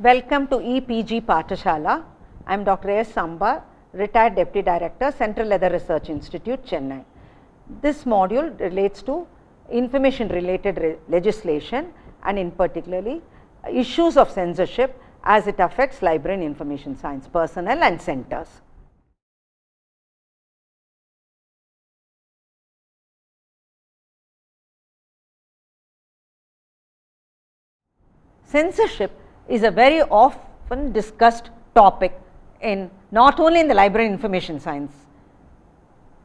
Welcome to EPG Pathashala. I am Dr. S. Amba, retired Deputy Director, Central Leather Research Institute, Chennai. This module relates to information related legislation and in particularly issues of censorship as it affects library and information science personnel and centers. Censorship is a very often discussed topic in not only in the library and information science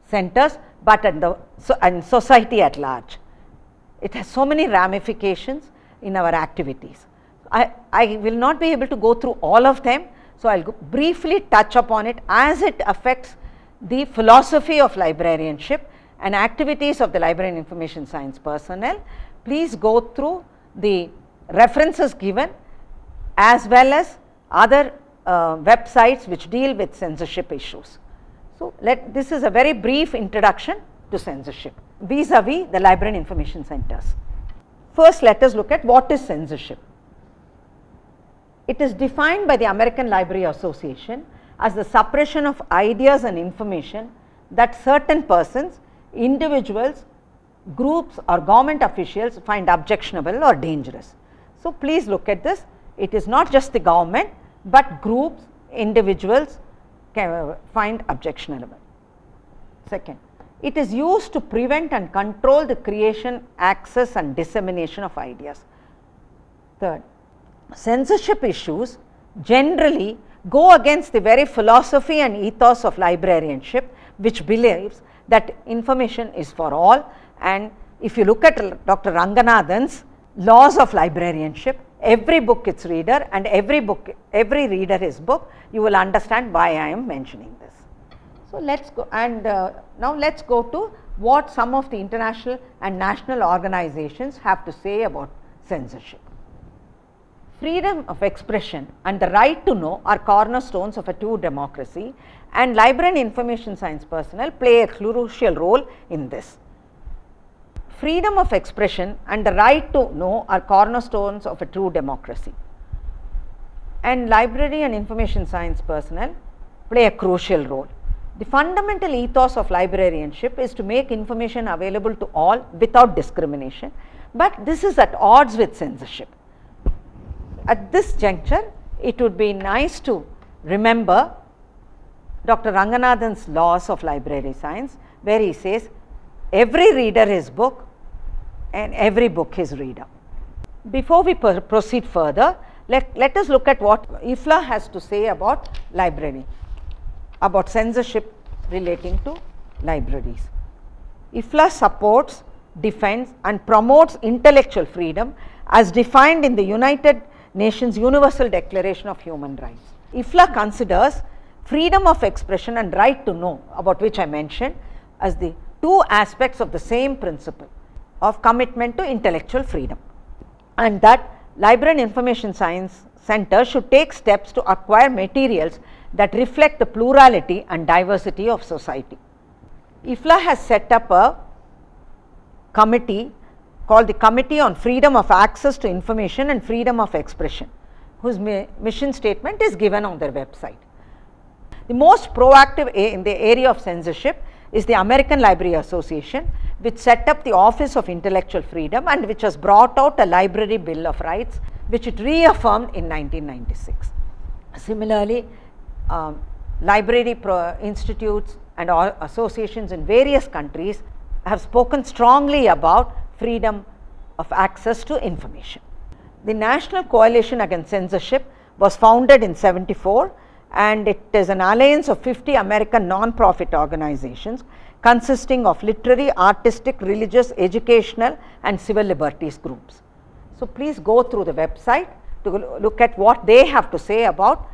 centers, but in society at large. It has so many ramifications in our activities. I will not be able to go through all of them, so I will briefly touch upon it as it affects the philosophy of librarianship and activities of the library and information science personnel. Please go through the references given as well as other websites which deal with censorship issues. So, this is a very brief introduction to censorship vis-a-vis the library and information centers. First, let us look at what is censorship. It is defined by the American Library Association as the suppression of ideas and information that certain persons, individuals, groups or government officials find objectionable or dangerous. So, please look at this. It is not just the government, but groups, individuals can find objectionable. Second, it is used to prevent and control the creation, access and dissemination of ideas. Third, censorship issues generally go against the very philosophy and ethos of librarianship, which believes that information is for all. And if you look at Dr. Ranganathan's laws of librarianship, every book its reader and every reader his book, you will understand why I am mentioning this. So, let us go and now let us go to what some of the international and national organizations have to say about censorship. Freedom of expression and the right to know are cornerstones of a true democracy, and library and information science personnel play a crucial role in this. Freedom of expression and the right to know are cornerstones of a true democracy, and library and information science personnel play a crucial role. The fundamental ethos of librarianship is to make information available to all without discrimination, but this is at odds with censorship. At this juncture, it would be nice to remember Dr. Ranganathan's laws of library science, where he says every reader his book and every book his reader. Before we proceed further, let us look at what IFLA has to say about library, about censorship relating to libraries. IFLA supports, defends and promotes intellectual freedom as defined in the United Nations Universal Declaration of Human Rights. IFLA considers freedom of expression and right to know, about which I mentioned, as the two aspects of the same principle of commitment to intellectual freedom, and that library and information science centers should take steps to acquire materials that reflect the plurality and diversity of society. IFLA has set up a committee called the Committee on Freedom of Access to Information and Freedom of Expression, whose mission statement is given on their website. The most proactive in the area of censorship is the American Library Association, which set up the Office of Intellectual Freedom and which has brought out a Library Bill of Rights, which it reaffirmed in 1996. Similarly, library institutes and associations in various countries have spoken strongly about freedom of access to information. The National Coalition Against Censorship was founded in 1974, and it is an alliance of 50 American non-profit organizations consisting of literary, artistic, religious, educational and civil liberties groups. So, please go through the website to look at what they have to say about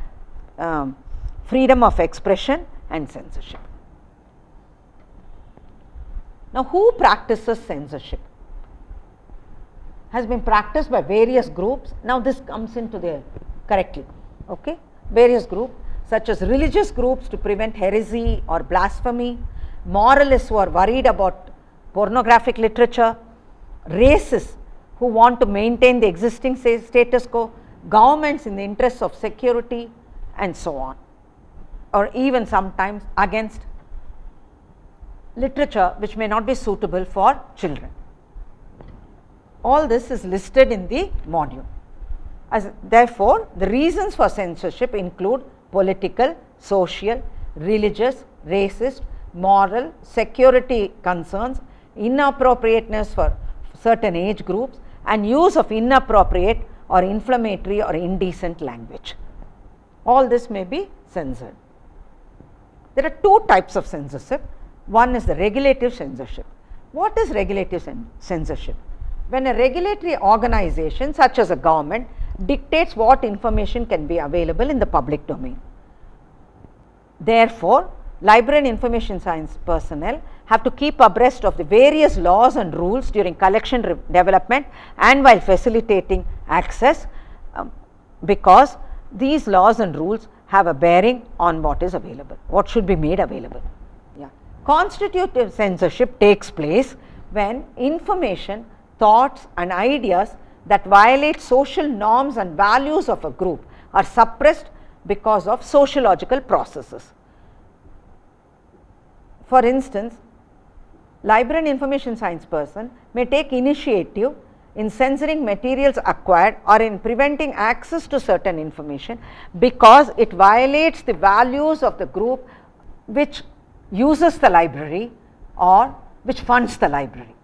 freedom of expression and censorship. Now, who practices censorship? Has been practiced by various groups. Now, this comes into there correctly, okay? Various groups such as religious groups to prevent heresy or blasphemy, moralists who are worried about pornographic literature, racists who want to maintain the existing status quo, governments in the interests of security and so on, or even sometimes against literature which may not be suitable for children. All this is listed in the module. Therefore, the reasons for censorship include political, social, religious, racist, moral, security concerns, inappropriateness for certain age groups, and use of inappropriate or inflammatory or indecent language. All this may be censored. There are two types of censorship. One is the regulative censorship. What is regulative censorship? When a regulatory organization such as a government dictates what information can be available in the public domain. Therefore, library and information science personnel have to keep abreast of the various laws and rules during collection development and while facilitating access, because these laws and rules have a bearing on what is available, what should be made available. Yeah. Constitutive censorship takes place when information, thoughts and ideas that violate social norms and values of a group are suppressed because of sociological processes. For instance, library and information science person may take initiative in censoring materials acquired or in preventing access to certain information because it violates the values of the group which uses the library or which funds the library.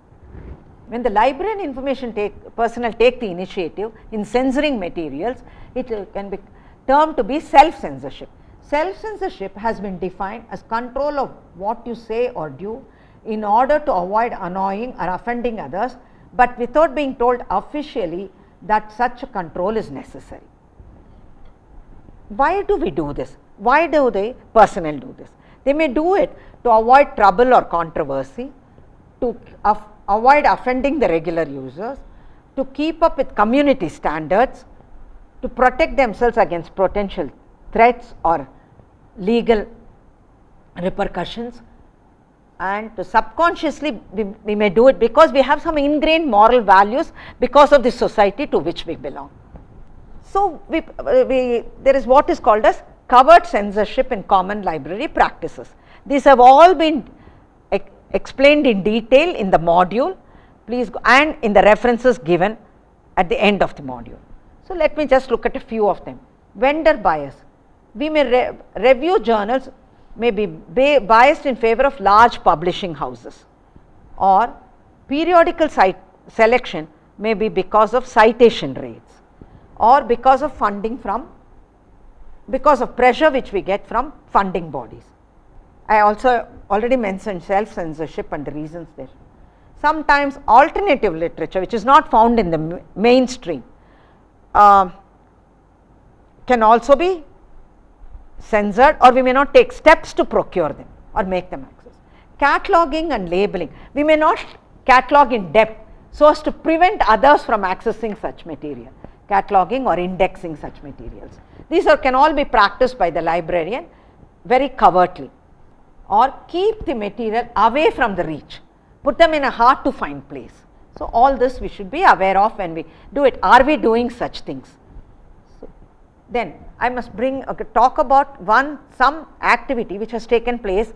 When the library and information personnel take the initiative in censoring materials, it can be termed to be self-censorship. Self-censorship has been defined as control of what you say or do in order to avoid annoying or offending others, but without being told officially that such a control is necessary. Why do we do this? Why do the personnel do this? They may do it to avoid trouble or controversy, to avoid offending the regular users, to keep up with community standards, to protect themselves against potential threats or legal repercussions, and to subconsciously we may do it because we have some ingrained moral values because of the society to which we belong. So, there is what is called as covert censorship in common library practices. These have all been explained in detail in the module, please go, and in the references given at the end of the module. So, let me just look at a few of them. Vendor bias. We may review journals may be biased in favor of large publishing houses, or periodical selection may be because of citation rates, or because of funding from, because of pressure which we get from funding bodies. I also already mentioned self-censorship and the reasons there. Sometimes alternative literature which is not found in the mainstream can also be censored, or we may not take steps to procure them or make them access. Cataloging and labeling. We may not catalog in depth so as to prevent others from accessing such material, cataloging or indexing such materials. These can all be practiced by the librarian very covertly, or keep the material away from the reach, put them in a hard to find place. So, all this we should be aware of when we do it. Are we doing such things? So, then I must talk about some activity which has taken place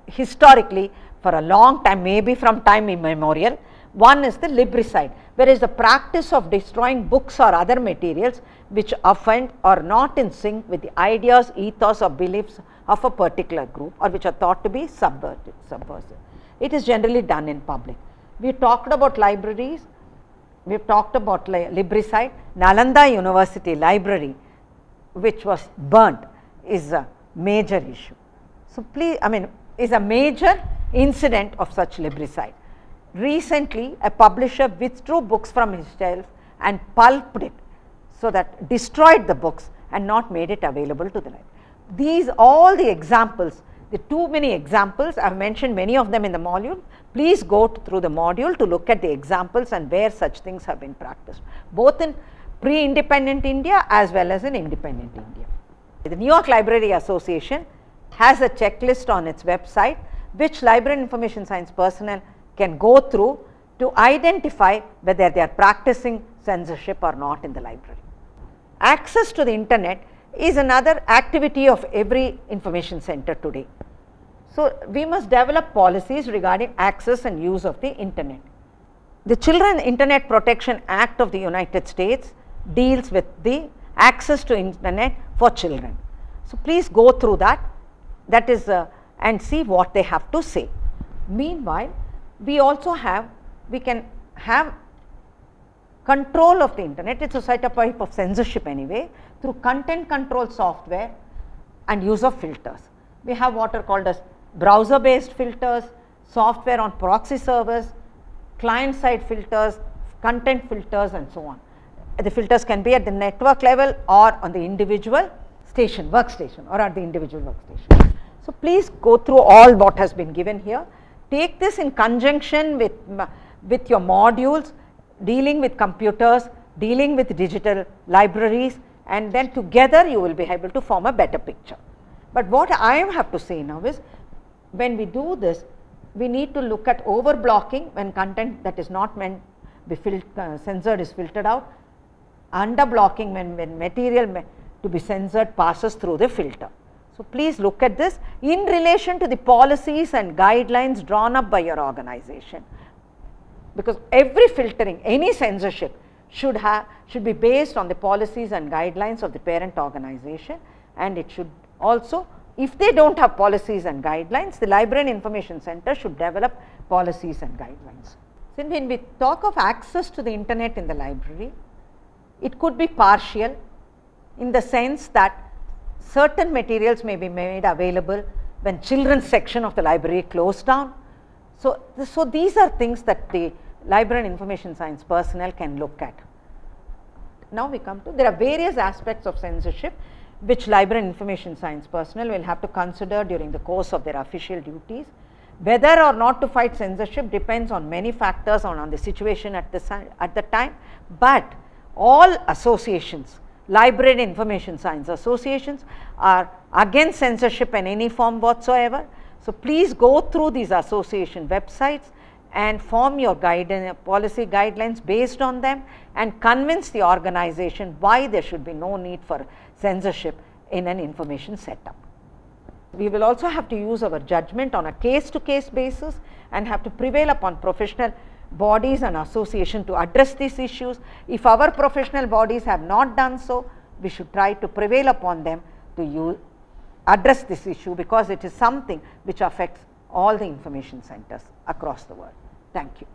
historically for a long time, maybe from time immemorial. One is the libricide, whereas the practice of destroying books or other materials which offend or not in sync with the ideas, ethos or beliefs of a particular group, or which are thought to be subversive. It is generally done in public. We talked about libraries, we have talked about libricide. Nalanda University library, which was burnt, is a major issue. So, is a major incident of such libricide. Recently, a publisher withdrew books from his shelf and pulped it, so that destroyed the books and not made it available to the library. These all the examples, the too many examples, I have mentioned many of them in the module. Please go through the module to look at the examples and where such things have been practiced, both in pre-independent India as well as in independent India. The New York Library Association has a checklist on its website which library and information science personnel can go through to identify whether they are practicing censorship or not in the library. Access to the internet is another activity of every information center today. So, we must develop policies regarding access and use of the internet. The Children Internet Protection Act of the United States deals with the access to internet for children. So, please go through that is and see what they have to say. Meanwhile, we can have control of the internet. It is a type of censorship anyway, through content control software and use of filters. We have what are called as browser based filters, software on proxy servers, client side filters, content filters and so on. The filters can be at the network level or on the individual workstation or at the individual workstation. So, please go through all what has been given here. Take this in conjunction with your modules dealing with computers, dealing with digital libraries, and then together you will be able to form a better picture. But what I have to say now is, when we do this, we need to look at overblocking when content that is not meant to be censored is filtered out, underblocking when material to be censored passes through the filter. So, please look at this in relation to the policies and guidelines drawn up by your organization, because every filtering, any censorship should be based on the policies and guidelines of the parent organization, and it should also, if they do not have policies and guidelines, the Library and Information Center should develop policies and guidelines. So, when we talk of access to the internet in the library, it could be partial in the sense that certain materials may be made available when children's section of the library closed down. So, these are things that the Library and Information Science personnel can look at. Now, we come to, there are various aspects of censorship which Library and Information Science personnel will have to consider during the course of their official duties. Whether or not to fight censorship depends on many factors on the situation at the time, but all associations, Library and Information Science associations, are against censorship in any form whatsoever. So, please go through these association websites and form your policy guidelines based on them, and convince the organization why there should be no need for censorship in an information setup. We will also have to use our judgment on a case to case basis and have to prevail upon professional bodies and association to address these issues. If our professional bodies have not done so, we should try to prevail upon them to address this issue, because it is something which affects all the information centers across the world. Thank you.